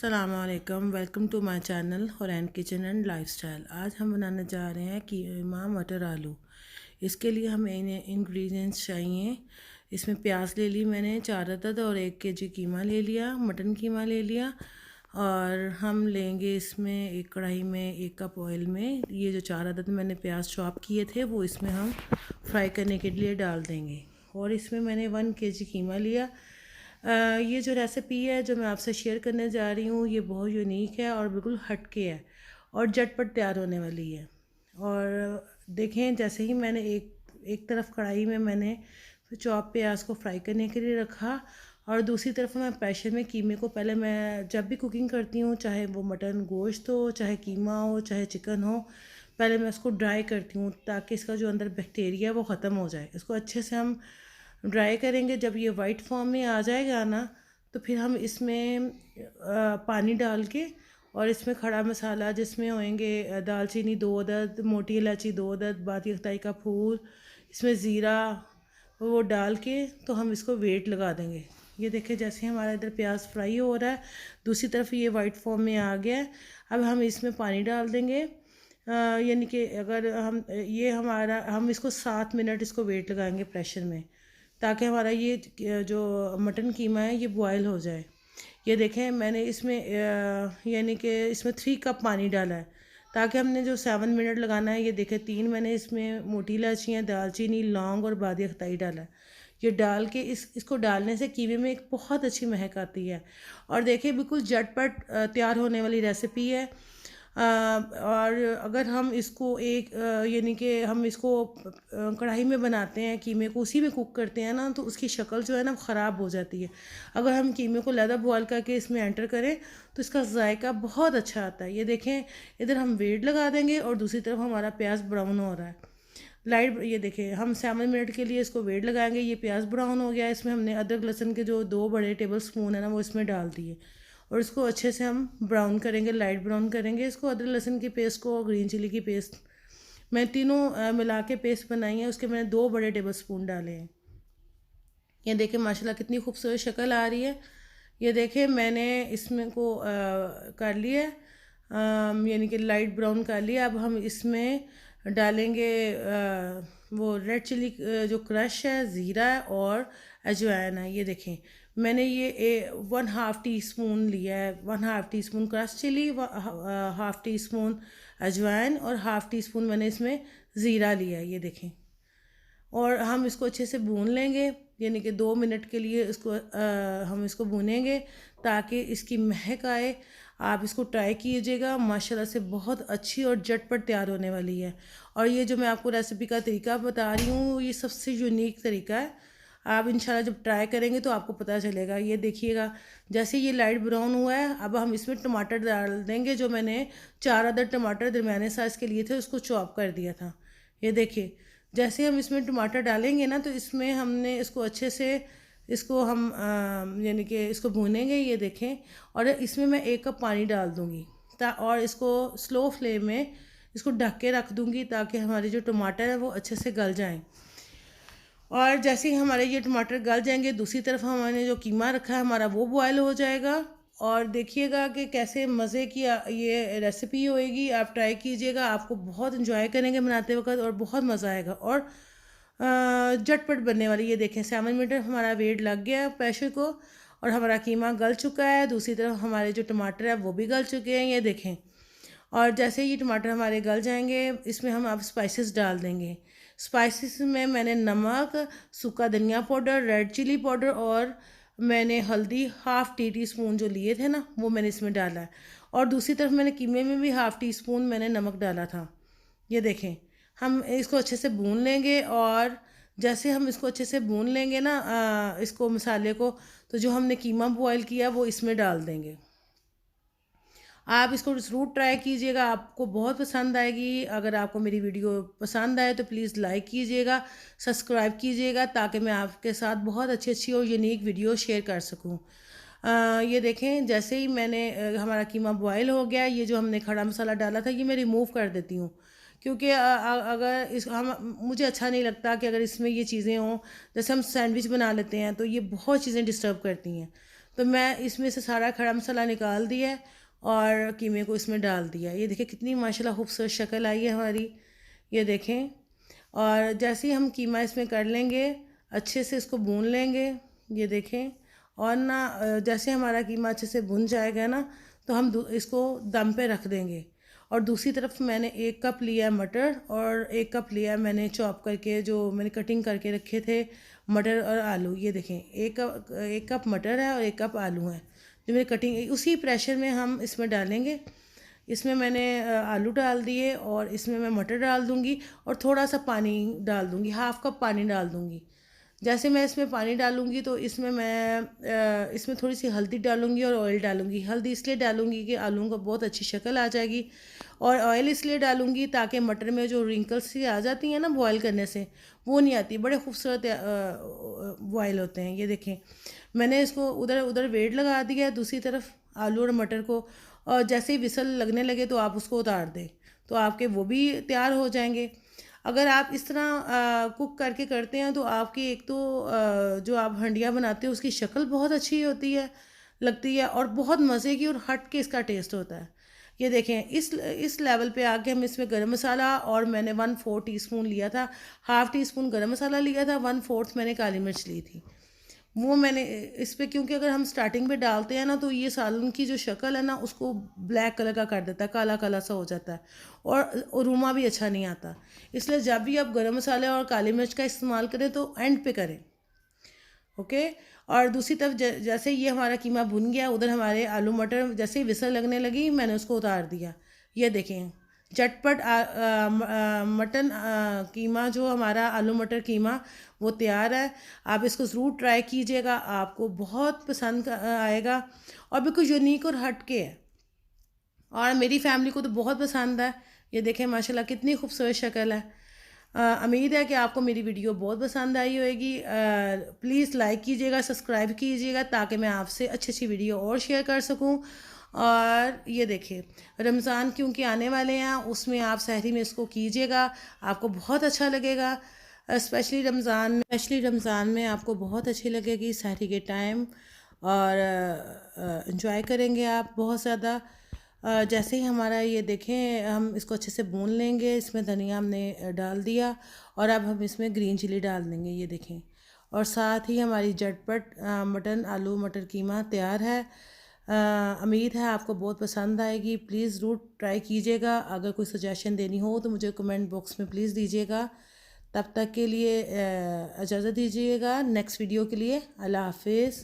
अस्सलामुअलैकुम, welcome to my channel Hurain kitchen and lifestyle. आज हम बनाने जा रहे हैं कीमा मटर आलू। इसके लिए हमें इन्हें इंग्रेडिएंट्स चाहिए। इसमें प्याज ले ली मैंने 4 अदद और 1 केजी कीमा ले लिया, मटन कीमा ले लिया। और हम लेंगे इसमें एक कढ़ाई में 1 कप ऑयल में ये जो 4 अदद मैंने प्याज चॉप किए थे वो इसमें हम फ्राई करने के लिए डाल देंगे। और इसमें मैंने 1 केजी कीमा लिया। ये जो रेसिपी है जो मैं आपसे शेयर करने जा रही हूँ ये बहुत यूनिक है और बिल्कुल हटके है और झटपट तैयार होने वाली है। और देखें, जैसे ही मैंने एक तरफ कढ़ाई में मैंने चॉप प्याज को फ्राई करने के लिए रखा और दूसरी तरफ मैं प्रेशर में कीमे को, पहले मैं जब भी कुकिंग करती हूँ चाहे वो मटन गोश्त हो, चाहे कीमा हो, चाहे चिकन हो, पहले मैं इसको ड्राई करती हूँ ताकि इसका जो अंदर बैक्टीरिया है वो ख़त्म हो जाए। इसको अच्छे से हम ड्राई करेंगे। जब ये वाइट फॉर्म में आ जाएगा ना तो फिर हम इसमें पानी डाल के और इसमें खड़ा मसाला जिसमें होंगे दालचीनी 2 अदद, मोटी इलायची 2 अदद, बाती अख्ताई का फूल, इसमें ज़ीरा, वो डाल के तो हम इसको वेट लगा देंगे। ये देखें, जैसे हमारा इधर प्याज फ्राई हो रहा है दूसरी तरफ ये वाइट फॉर्म में आ गया है। अब हम इसमें पानी डाल देंगे, यानी कि अगर हम इसको 7 मिनट इसको वेट लगाएंगे प्रेशर में ताकि हमारा ये जो मटन कीमा है ये बॉयल हो जाए। ये देखें, मैंने इसमें यानी कि इसमें 3 कप पानी डाला है ताकि हमने जो 7 मिनट लगाना है। ये देखें, 3 मैंने इसमें मोटी इलायचियाँ, दालचीनी, लौंग और बादी अख्ताई डाला है। ये डाल के इसको डालने से कीमे में एक बहुत अच्छी महक आती है। और देखिए, बिल्कुल झटपट तैयार होने वाली रेसिपी है। और अगर हम इसको यानी कि हम इसको कढ़ाई में बनाते हैं, कीमे को उसी में कुक करते हैं ना, तो उसकी शक्ल जो है ना ख़राब हो जाती है। अगर हम कीमे को ज़्यादा बॉयल करके इसमें एंटर करें तो इसका जायका बहुत अच्छा आता है। ये देखें, इधर हम वेट लगा देंगे और दूसरी तरफ हमारा प्याज ब्राउन हो रहा है लाइट। ये देखें, हम 7 मिनट के लिए इसको वेट लगाएंगे। ये प्याज ब्राउन हो गया है। इसमें हमने अदरक लहसुन के जो 2 बड़े टेबल स्पून है ना वो इसमें डाल दिए और इसको अच्छे से हम ब्राउन करेंगे, लाइट ब्राउन करेंगे इसको। अदरक लहसुन की पेस्ट को और ग्रीन चिली की पेस्ट मैं तीनों मिला के पेस्ट बनाई है, उसके मैंने 2 बड़े टेबल स्पून डाले हैं। ये देखें, माशाल्लाह कितनी खूबसूरत शक्ल आ रही है। ये देखें, मैंने इसमें को कर लिया, यानी कि लाइट ब्राउन कर लिया। अब हम इसमें डालेंगे वो रेड चिली जो क्रश है, ज़ीरा है और अजवाइन है। ये देखें, मैंने ये 1/2 टी स्पून लिया है, 1/2 teaspoon crush chilli, 1/2 teaspoon अजवाइन और 1/2 टी स्पून मैंने इसमें ज़ीरा लिया है। ये देखें, और हम इसको अच्छे से भून लेंगे, यानी कि 2 मिनट के लिए हम इसको भूनेंगे ताकि इसकी महक आए। आप इसको ट्राई कीजिएगा, माशाल्लाह से बहुत अच्छी और झटपट तैयार होने वाली है। और ये जो मैं आपको रेसिपी का तरीका बता रही हूँ ये सबसे यूनिक तरीका है। आप इंशाल्लाह जब ट्राई करेंगे तो आपको पता चलेगा। ये देखिएगा, जैसे ये लाइट ब्राउन हुआ है अब हम इसमें टमाटर डाल देंगे। जो मैंने 4 अदद टमाटर दरमियाने साइज़ के लिए थे उसको चॉप कर दिया था। ये देखिए, जैसे हम इसमें टमाटर डालेंगे ना तो इसमें हमने इसको अच्छे से इसको हम यानी कि इसको भूनेंगे। ये देखें, और इसमें मैं 1 कप पानी डाल दूँगी और इसको स्लो फ्लेम में इसको ढक के रख दूँगी ताकि हमारे जो टमाटर है वो अच्छे से गल जाएं। और जैसे ही हमारे ये टमाटर गल जाएंगे दूसरी तरफ हमने जो कीमा रखा है हमारा वो बॉयल हो जाएगा। और देखिएगा कि कैसे मज़े की ये रेसिपी होएगी। आप ट्राई कीजिएगा, आपको बहुत इंजॉय करेंगे बनाते वक्त और बहुत मज़ा आएगा और झटपट बनने वाली। ये देखें, 7 मिनट हमारा वेट लग गया प्रेशर को और हमारा कीमा गल चुका है। दूसरी तरफ हमारे जो टमाटर है वो भी गल चुके हैं। ये देखें, और जैसे ही टमाटर हमारे गल जाएंगे इसमें हम अब स्पाइसेस डाल देंगे। स्पाइसेस में मैंने नमक, सूखा धनिया पाउडर, रेड चिली पाउडर और मैंने हल्दी 1/2 टी स्पून जो लिए थे ना वो मैंने इसमें डाला है। और दूसरी तरफ मैंने कीमे में भी 1/2 टी स्पून मैंने नमक डाला था। ये देखें, हम इसको अच्छे से भून लेंगे और जैसे हम इसको अच्छे से भून लेंगे ना इसको मसाले को, तो जो हमने कीमा बॉयल किया वो इसमें डाल देंगे। आप इसको ज़रूर ट्राई कीजिएगा, आपको बहुत पसंद आएगी। अगर आपको मेरी वीडियो पसंद आए तो प्लीज़ लाइक कीजिएगा, सब्सक्राइब कीजिएगा ताकि मैं आपके साथ बहुत अच्छी अच्छी और यूनिक वीडियो शेयर कर सकूं। ये देखें, जैसे ही मैंने हमारा कीमा बॉयल हो गया, ये जो हमने खड़ा मसाला डाला था ये मैं रिमूव कर देती हूँ क्योंकि अगर इस हम मुझे अच्छा नहीं लगता कि अगर इसमें ये चीज़ें हों। जैसे हम सैंडविच बना लेते हैं तो ये बहुत चीज़ें डिस्टर्ब करती हैं, तो मैं इसमें से सारा खड़ा मसाला निकाल दिया और कीमे को इसमें डाल दिया। ये देखिए कितनी माशाल्लाह खूबसूरत शक्ल आई है हमारी, ये देखें। और जैसे ही हम कीमा इसमें कर लेंगे, अच्छे से इसको भून लेंगे, ये देखें। और ना जैसे हमारा कीमा अच्छे से भुन जाएगा ना, तो हम इसको दम पे रख देंगे। और दूसरी तरफ मैंने 1 कप लिया है मटर और 1 कप लिया मैंने चॉप करके, जो मैंने कटिंग करके रखे थे मटर और आलू। ये देखें 1 कप मटर है और 1 कप आलू है जो मेरी कटिंग। उसी प्रेशर में हम इसमें डालेंगे। इसमें मैंने आलू डाल दिए और इसमें मैं मटर डाल दूँगी और थोड़ा सा पानी डाल दूँगी, 1/2 कप पानी डाल दूँगी। जैसे मैं इसमें पानी डालूँगी तो इसमें मैं इसमें थोड़ी सी हल्दी डालूँगी और ऑयल डालूँगी। हल्दी इसलिए डालूँगी कि आलूओं को बहुत अच्छी शक्ल आ जाएगी, और ऑयल इसलिए डालूँगी ताकि मटर में जो रिंकल्स सी आ जाती हैं ना बॉयल करने से, वो नहीं आती। बड़े खूबसूरत बॉयल होते हैं। ये देखें मैंने इसको उधर उधर वेट लगा दिया है दूसरी तरफ आलू और मटर को, और जैसे ही विसल लगने लगे तो आप उसको उतार दें, तो आपके वो भी तैयार हो जाएंगे। अगर आप इस तरह कुक करके करते हैं तो आपकी एक तो जो आप हंडिया बनाते हैं उसकी शक्ल बहुत अच्छी होती है, लगती है, और बहुत मज़े की और हट के इसका टेस्ट होता है। ये देखें इस लेवल पे आके हम इसमें गरम मसाला, और मैंने 1/4 टीस्पून लिया था, 1/2 टीस्पून गरम मसाला लिया था, 1/4 मैंने काली मिर्च ली थी। वो मैंने इस पे, क्योंकि अगर हम स्टार्टिंग में डालते हैं ना तो ये सालन की जो शक्ल है ना उसको ब्लैक कलर का कर देता है, काला काला सा हो जाता है, और रूमा भी अच्छा नहीं आता। इसलिए जब भी आप गरम मसाले और काली मिर्च का इस्तेमाल करें तो एंड पे करें, ओके। और दूसरी तरफ जैसे ये हमारा कीमा भुन गया, उधर हमारे आलू मटर जैसे ही विसल लगने लगी मैंने उसको उतार दिया। ये देखें झटपट मटन कीमा, जो हमारा आलू मटर कीमा, वो तैयार है। आप इसको ज़रूर ट्राई कीजिएगा, आपको बहुत पसंद आएगा, और बिल्कुल यूनिक और हट के है, और मेरी फैमिली को तो बहुत पसंद है। ये देखें माशाल्लाह कितनी खूबसूरत शक्ल है। उम्मीद है कि आपको मेरी वीडियो बहुत पसंद आई होगी। प्लीज़ लाइक कीजिएगा, सब्सक्राइब कीजिएगा, ताकि मैं आपसे अच्छी अच्छी वीडियो और शेयर कर सकूं। और ये देखिए रमज़ान क्योंकि आने वाले हैं, उसमें आप सहरी में इसको कीजिएगा, आपको बहुत अच्छा लगेगा। स्पेशली रमज़ान में आपको बहुत अच्छी लगेगी सहरी के टाइम, और इन्जॉय करेंगे आप बहुत ज़्यादा। जैसे ही हमारा ये देखें, हम इसको अच्छे से भून लेंगे। इसमें धनिया हमने डाल दिया, और अब हम इसमें ग्रीन चिली डाल देंगे, ये देखें। और साथ ही हमारी झटपट मटन आलू मटर कीमा तैयार है। उम्मीद है आपको बहुत पसंद आएगी। प्लीज़ ज़रूर ट्राई कीजिएगा। अगर कोई सजेशन देनी हो तो मुझे कमेंट बॉक्स में प्लीज़ दीजिएगा। तब तक के लिए इजाज़त दीजिएगा। नेक्स्ट वीडियो के लिए अल्लाह हाफिज़।